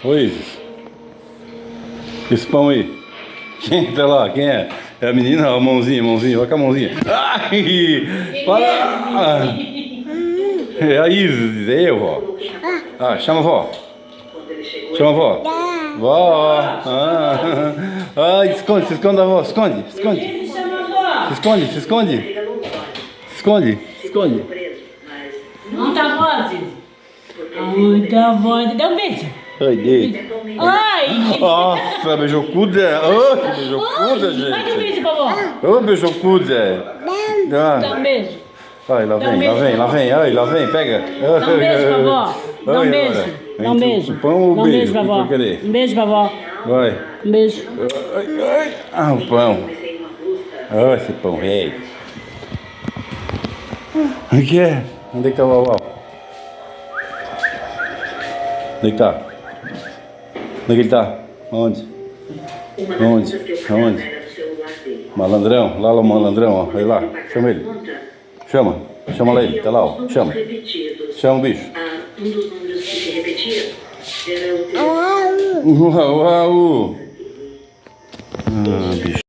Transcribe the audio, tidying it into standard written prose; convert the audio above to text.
Oi, Isis. Esse pão aí. Quem tá lá? Quem é? É a menina? Ó, mãozinha. Olha com a mãozinha. Ai! Para! É a Isis, é eu, vó. Ah, chama a vó. Chama a vó. Vó. Ai, se esconde da vó. Se esconde. Não tá voz? Muita voz. Dá um beijo. Ai, dei. Ai! Nossa, beijocuda. Ai, beijocuda, Dá um gente. beijo, vovó. Ô, beijocuda. Dá um beijo. Ai, lá vem. Ai, lá vem, pega. Dá um beijo, vovó. Dá um beijo. Dá um beijo. Pão ou Dá um beijo, vovó. Um beijo, vovó. Vai. Um beijo. Ai. Ah, o pão. Ah, esse pão velho. O que é? Onde é que tá o Uau? Onde é que tá? Onde é que ele tá? Onde? Malandrão, lá o malandrão, ó. Vai lá, chama ele. Chama lá ele, tá lá, ó. Chama o bicho. Um dos números que se repetia era o Uau! Bicho.